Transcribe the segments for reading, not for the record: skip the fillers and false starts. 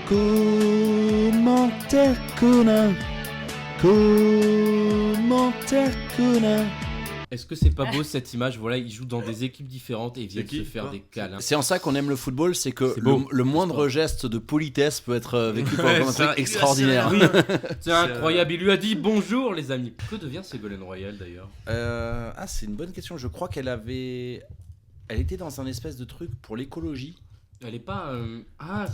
Commentaire Kuna. Commentaire Kuna. Est-ce que c'est pas beau cette image? Voilà, ils jouent dans des équipes différentes et ils viennent se faire des câlins. C'est en ça qu'on aime le football, c'est que C'est beau. le moindre geste de politesse peut être vécu comme un truc extraordinaire. Oui, c'est incroyable. Il lui a dit bonjour, les amis. Que devient Ségolène Royal d'ailleurs? C'est une bonne question. Je crois elle était dans un espèce de truc pour l'écologie. Elle est pas.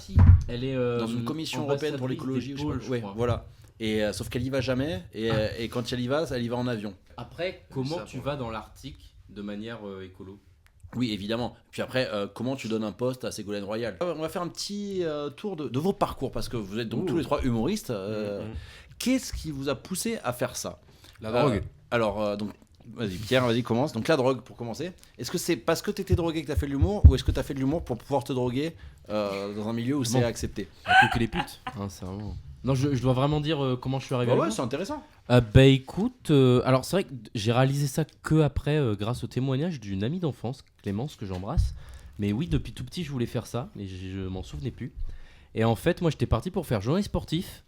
Si. Elle est. Dans une commission européenne pour l'écologie. Je crois. Voilà. Et sauf qu'elle y va jamais. Et quand elle y va en avion. Après, comment tu vas dans l'Arctique de manière écolo? Oui, évidemment. Puis après, comment tu donnes un poste à Ségolène Royal? On va faire un petit tour de vos parcours parce que vous êtes donc tous les trois humoristes. Qu'est-ce qui vous a poussé à faire ça? La drogue. Alors, donc, vas-y, Pierre, commence. Donc, la drogue pour commencer. Est-ce que c'est parce que tu étais drogué que tu as fait de l'humour ou est-ce que tu as fait de l'humour pour pouvoir te droguer dans un milieu où c'est accepté? Que les putes. C'est vraiment. Non, je dois vraiment dire comment je suis arrivé à l'humour. Ouais, c'est intéressant. Écoute, alors c'est vrai que j'ai réalisé ça que après, grâce au témoignage d'une amie d'enfance, Clémence, que j'embrasse. Mais oui, depuis tout petit, je voulais faire ça, mais je m'en souvenais plus. Et en fait, moi, j'étais parti pour faire journaliste sportif.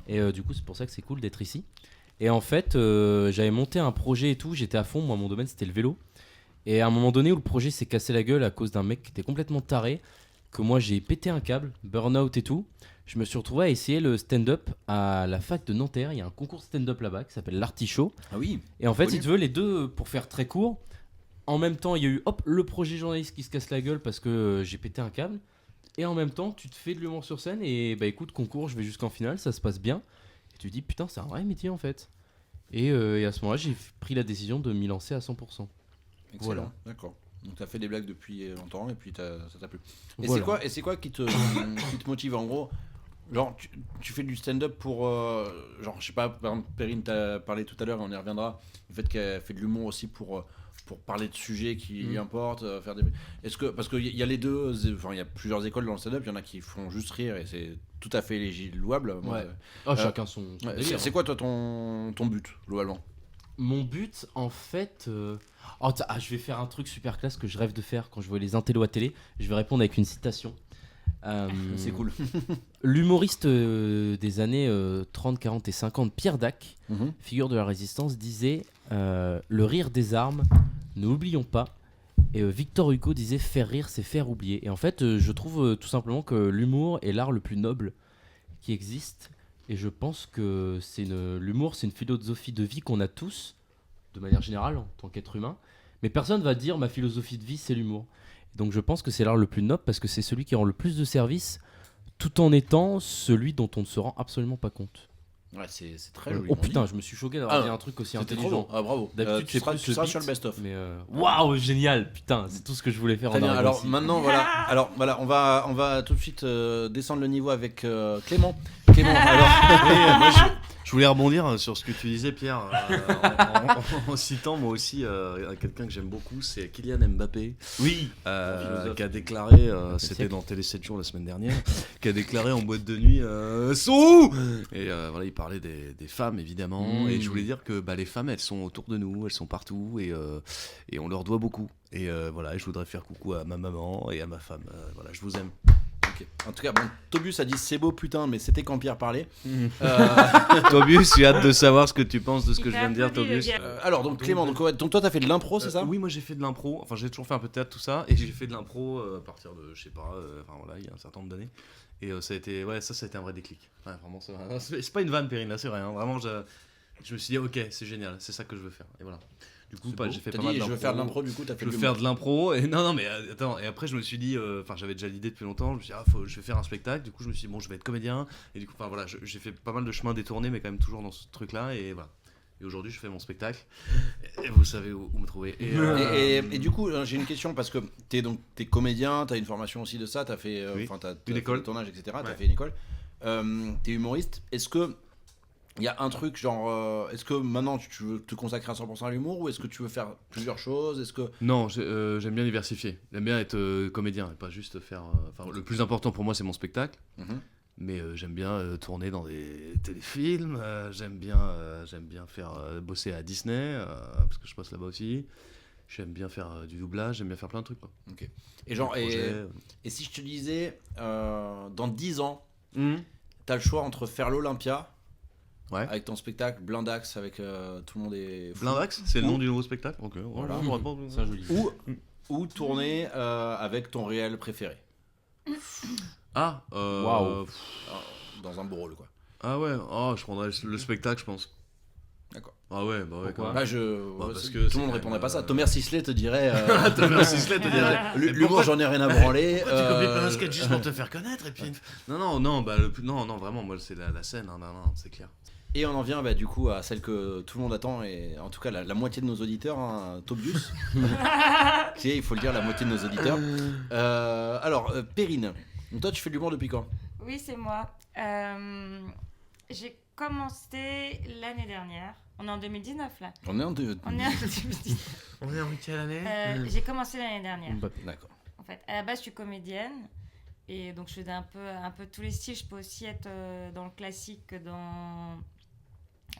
Et du coup, c'est pour ça que c'est cool d'être ici. Et en fait, j'avais monté un projet et tout, j'étais à fond. Moi, mon domaine, c'était le vélo. Et à un moment donné où le projet s'est cassé la gueule à cause d'un mec qui était complètement taré, que moi, j'ai pété un câble, burn-out et tout. Je me suis retrouvé à essayer le stand-up à la fac de Nanterre. Il y a un concours stand-up là-bas qui s'appelle l'Artichaut. Ah oui. Et en fait, si tu veux, les deux, pour faire très court, en même temps, il y a eu le projet journaliste qui se casse la gueule parce que j'ai pété un câble. Et en même temps, tu te fais de l'humour sur scène. Et écoute, concours, je vais jusqu'en finale, ça se passe bien. Et tu te dis, putain, c'est un vrai métier en fait. Et à ce moment-là, j'ai pris la décision de m'y lancer à 100%. Excellent. Voilà. D'accord. Donc tu as fait des blagues depuis longtemps et puis ça t'a plu. Et Voilà. c'est quoi qui te motive en gros? Genre tu fais du stand-up pour genre je sais pas, par exemple Perrine t'a parlé tout à l'heure et on y reviendra, le fait qu'elle fait de l'humour aussi pour parler de sujets qui lui importent, faire des... Est-ce que parce qu'il y a les deux, enfin il y a plusieurs écoles dans le stand-up, il y en a qui font juste rire et c'est tout à fait louable. Ouais. Chacun son délire. C'est quoi toi ton but globalement? Mon but, en fait... je vais faire un truc super classe que je rêve de faire quand je vois les intellos à télé. Je vais répondre avec une citation. C'est cool. L'humoriste des années 30, 40 et 50, Pierre Dac, figure de la résistance, disait le rire des armes, ne l'oublions pas. Et Victor Hugo disait faire rire, c'est faire oublier. Et en fait, je trouve tout simplement que l'humour est l'art le plus noble qui existe. Et je pense que l'humour, c'est une philosophie de vie qu'on a tous, de manière générale, en tant qu'être humain. Mais personne va dire ma philosophie de vie, c'est l'humour. Donc je pense que c'est l'art le plus noble parce que c'est celui qui rend le plus de service tout en étant celui dont on ne se rend absolument pas compte. Ouais, c'est très joli. Oh putain, je me suis choqué d'avoir dit un truc aussi intelligent. Ah bravo. D'habitude, tu seras sur le best-of. Mais waouh, génial, putain, c'est tout ce que je voulais faire en arrivant alors ici. maintenant voilà, on va tout de suite descendre le niveau avec Clément. Alors moi, je voulais rebondir sur ce que tu disais, Pierre, en citant moi aussi quelqu'un que j'aime beaucoup, c'est Kylian Mbappé. Oui. Qui a déclaré, c'était dans Télé 7 jours la semaine dernière, qui a déclaré en boîte de nuit sont où? Et voilà, il parlait des femmes évidemment, et je voulais dire que les femmes, elles sont autour de nous, elles sont partout, et on leur doit beaucoup. Et voilà, je voudrais faire coucou à ma maman et à ma femme. Voilà, je vous aime. Okay. En tout cas, Tobus a dit c'est beau putain, mais c'était quand Pierre parlait. Tobus, j'ai hâte de savoir ce que tu penses de ce que je viens de dire, Tobus. Alors, donc Clément, donc toi t'as fait de l'impro, c'est ça? Oui, moi j'ai fait de l'impro. Enfin, j'ai toujours fait un peu de théâtre, tout ça, et j'ai fait de l'impro à partir de, je sais pas, voilà, il y a un certain nombre d'années. Et ça a été un vrai déclic. Ouais, vraiment, c'est pas une vanne, Perrine, là, c'est vrai. Hein. Vraiment, je me suis dit, ok, c'est génial, c'est ça que je veux faire. Et voilà. Du coup, j'ai fait pas mal d'impro. Je veux faire de l'impro, du coup, t'as fait Je veux faire de l'impro, et non, mais attends, et après, je me suis dit, j'avais déjà l'idée depuis longtemps, je me suis dit, je vais faire un spectacle, du coup, je me suis dit, bon, je vais être comédien, et du coup, voilà, j'ai fait pas mal de chemins détournés, mais quand même toujours dans ce truc-là, et voilà. Et aujourd'hui, je fais mon spectacle, et vous savez où me trouver. Et du coup, j'ai une question, parce que t'es comédien, t'as une formation aussi de ça, t'as fait t'as une école de tournage, etc. Ouais. T'as fait une école. T'es humoriste. Est-ce que il y a un truc genre, est-ce que maintenant tu veux te consacrer à 100% à l'humour ou est-ce que tu veux faire plusieurs choses? Est-ce que non, j'aime bien diversifier. J'aime bien être comédien et pas juste faire. Le plus important pour moi, c'est mon spectacle. Mais j'aime bien tourner dans des téléfilms. J'aime bien faire bosser à Disney parce que je passe là-bas aussi. J'aime bien faire du doublage. J'aime bien faire plein de trucs. Quoi. Ok. Et genre et si je te disais dans 10 ans. T'as le choix entre faire l'Olympia Ouais. avec ton spectacle Blindax avec tout le monde est fou, Blindax, c'est le nom du nouveau spectacle. Ok, voilà. Ça, joli. ou tourner avec ton réel préféré Ah, Waouh. dans un beau rôle quoi. Ah ouais, je prendrais le spectacle, je pense. D'accord. Ah ouais, bah ouais. Pourquoi quand même. Parce parce que que tout c'est le monde quand répondrait même, pas ça. Thomas Sisley te dirait Thomas Sisley te dirait. l'humour j'en ai rien à branler. Tu copies plein de sketchs juste pour te faire connaître et puis. Non, vraiment, moi c'est la scène, non, c'est clair. Et on en vient du coup à celle que tout le monde attend, et en tout cas la moitié de nos auditeurs, hein, Tobius. Qui est, il faut le dire, la moitié de nos auditeurs. Alors, Perrine, donc toi tu fais de l'humour depuis quand ? Oui, c'est moi. J'ai commencé l'année dernière. On est en 2019 là. On est en deux. On est en 2019. On est en quelle année J'ai commencé l'année dernière. D'accord. En fait, à la base, je suis comédienne. Et donc, je faisais un peu tous les styles. Je peux aussi être dans le classique, dans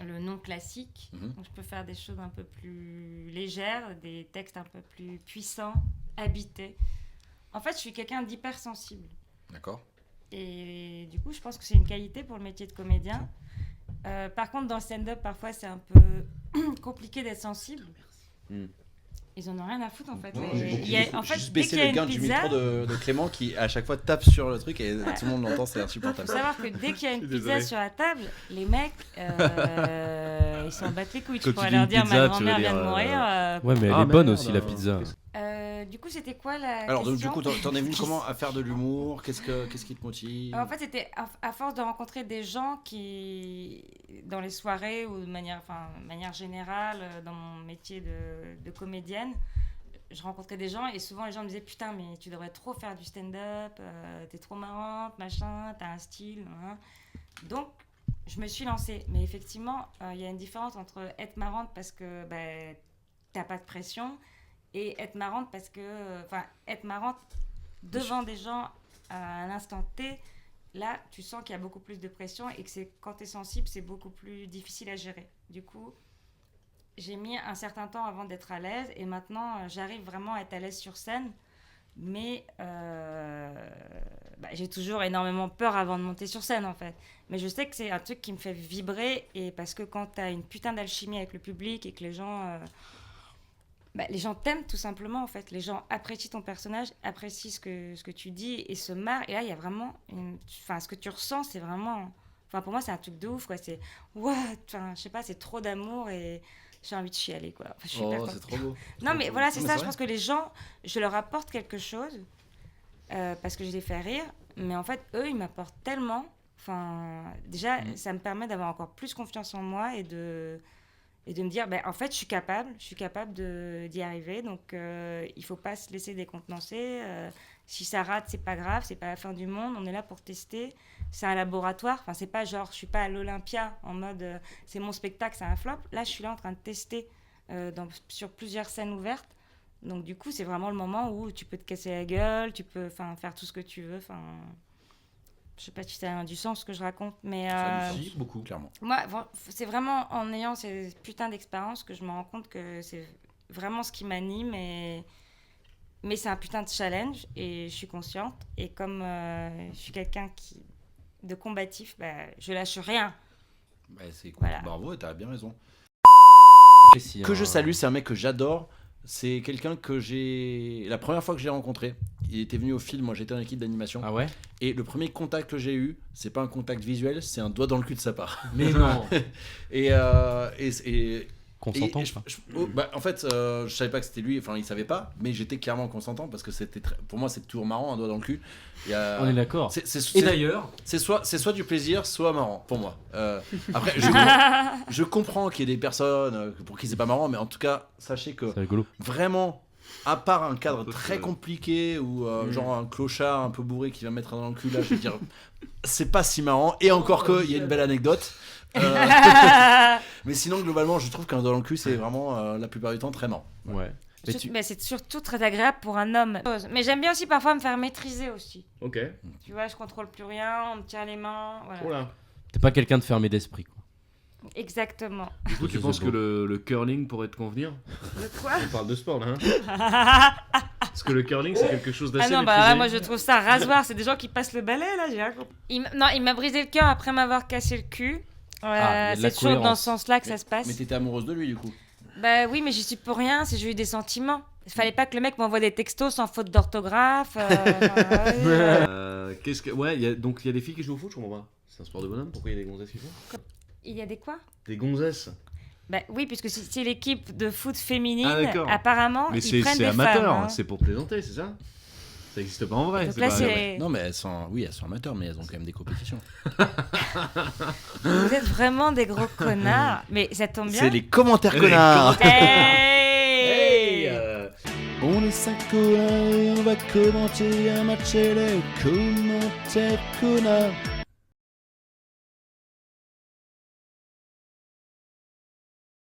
le non classique. Donc, je peux faire des choses un peu plus légères, des textes un peu plus puissants, habités. En fait, je suis quelqu'un d'hypersensible. D'accord. Et du coup, je pense que c'est une qualité pour le métier de comédien. Par contre, dans le stand-up, parfois, c'est un peu compliqué d'être sensible. Ils en ont rien à foutre, en fait. En fait, juste dès baisser qu'il y a le gain une du pizza, micro de Clément qui à chaque fois tape sur le truc et tout le monde l'entend, c'est il insupportable. faut savoir que dès qu'il y a une pizza désolé. sur la table, les mecs, ils s'en battent les couilles. Quand Tu tu pourrais dis leur une dire, pizza, ma tu grand-mère veux vient de dire, mourir. Ouais, mais elle Ah, est bonne merde. aussi, la pizza. Du coup, c'était quoi la Alors donc, du question coup, t'en es venu comment à faire de l'humour ? Qu'est-ce qui te motive ? En fait, c'était à force de rencontrer des gens qui, dans les soirées ou de manière générale, dans mon métier de comédienne, je rencontrais des gens et souvent les gens me disaient putain, mais tu devrais trop faire du stand-up, t'es trop marrante, machin, t'as un style. Hein. Donc, je me suis lancée. Mais effectivement, il y a une différence entre être marrante parce que t'as pas de pression et être marrante parce que. Être marrante devant des gens à l'instant T, là, tu sens qu'il y a beaucoup plus de pression et que quand t'es sensible, c'est beaucoup plus difficile à gérer. Du coup, j'ai mis un certain temps avant d'être à l'aise et maintenant, j'arrive vraiment à être à l'aise sur scène. Mais j'ai toujours énormément peur avant de monter sur scène, en fait. Mais je sais que c'est un truc qui me fait vibrer et parce que quand t'as une putain d'alchimie avec le public et que les gens t'aiment tout simplement, en fait. Les gens apprécient ton personnage, apprécient ce que tu dis et se marrent. Et là, il y a vraiment ce que tu ressens, c'est vraiment... pour moi, c'est un truc de ouf, quoi. C'est... What ? Je sais pas, c'est trop d'amour et j'ai envie de chialer, quoi. Je suis hyper c'est trop beau. Non, mais voilà, c'est Non, mais ça. c'est Je pense que les gens, je leur apporte quelque chose parce que je les fais rire. Mais en fait, eux, ils m'apportent tellement. Déjà, ça me permet d'avoir encore plus confiance en moi et de me dire, en fait, je suis capable d'y arriver. Donc, il faut pas se laisser décontenancer. Si ça rate, c'est pas grave, c'est pas la fin du monde. On est là pour tester. C'est un laboratoire. C'est pas genre, je suis pas à l'Olympia en mode, c'est mon spectacle, c'est un flop. Là, je suis là en train de tester sur plusieurs scènes ouvertes. Donc, du coup, c'est vraiment le moment où tu peux te casser la gueule, tu peux faire tout ce que tu veux. Je sais pas si ça a du sens ce que je raconte, mais beaucoup, clairement. moi, c'est vraiment en ayant ces putains d'expériences que je me rends compte que c'est vraiment ce qui m'anime. Mais c'est un putain de challenge et je suis consciente. Et comme je suis quelqu'un de combatif, je lâche rien. C'est cool. Voilà. Bravo, et t'as bien raison. Précis, Que hein. je salue, c'est un mec que j'adore. C'est quelqu'un que la première fois que j'ai rencontré, il était venu au film, moi j'étais en équipe d'animation. Ah ouais ? Et le premier contact que j'ai eu, c'est pas un contact visuel, c'est un doigt dans le cul de sa part. Mais non. Et Consentant. en fait, je savais pas que c'était lui, il savait pas, mais j'étais clairement consentant parce que pour moi c'est toujours marrant, un doigt dans le cul. On est d'accord. C'est Et d'ailleurs, c'est soit du plaisir, soit marrant pour moi. Après, je comprends qu'il y ait des personnes pour qui c'est pas marrant, mais en tout cas, sachez que c'est rigolo. vraiment, à part un cadre très compliqué ou genre un clochard un peu bourré qui va mettre dans le cul, là, je veux dire, c'est pas si marrant. Et encore que, il y a une belle anecdote. Mais sinon, globalement, je trouve qu'un doigt dans le cul, c'est vraiment la plupart du temps très marrant. Ouais. Mais c'est surtout très agréable pour un homme. Mais j'aime bien aussi parfois me faire maîtriser aussi. Ok. Tu vois, je contrôle plus rien, on me tient les mains. Voilà. Oh là. T'es pas quelqu'un de fermé d'esprit, quoi. Exactement. Du coup, tu C'est penses beau. que le curling pourrait te convenir ? De quoi? On parle de sport là, hein ? Parce que le curling, c'est quelque chose d'assez Ah non, bah maîtrisé. là, moi je trouve ça rasoir. C'est des gens qui passent le balai là. J'ai rien compris. Non, il m'a brisé le cœur après m'avoir cassé le cul. il y a de la C'est toujours dans cohérence. ce sens-là que ça se passe. Mais t'étais amoureuse de lui du coup. Bah oui, mais j'y suis pour rien. C'est j'ai eu des sentiments. Il fallait pas que le mec m'envoie des textos sans faute d'orthographe. Qu'est-ce que... Ouais, donc il y a des filles qui jouent au foot, je comprends pas. C'est un sport de bonhomme, pourquoi il y a des gonzesses qui font? Il y a des quoi? Des gonzesses. Bah oui, puisque c'est l'équipe de foot féminine. Ah, d'accord. Apparemment, Mais ils prennent c'est des amateur, femmes. Hein. c'est pour plaisanter, c'est ça? Ça existe pas en vrai. Donc c'est là, pas... c'est- Non mais elles sont, oui, elles sont amateurs, mais elles ont quand même des compétitions. Vous êtes vraiment des gros connards. Mais ça tombe bien. C'est les commentaires Les connards. Hey On est 5 connards et on va commenter un match et les commentaires connards.